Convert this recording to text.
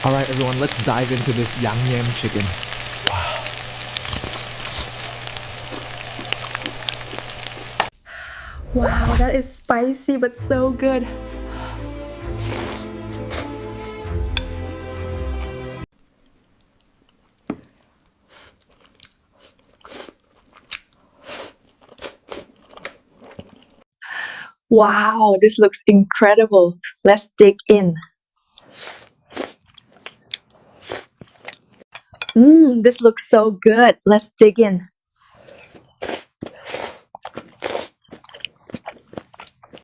Alright, everyone, let's dive into this yang yam chicken. Wow, that is spicy but so good. Wow, this looks incredible. Let's dig in. This looks so good. Let's dig in.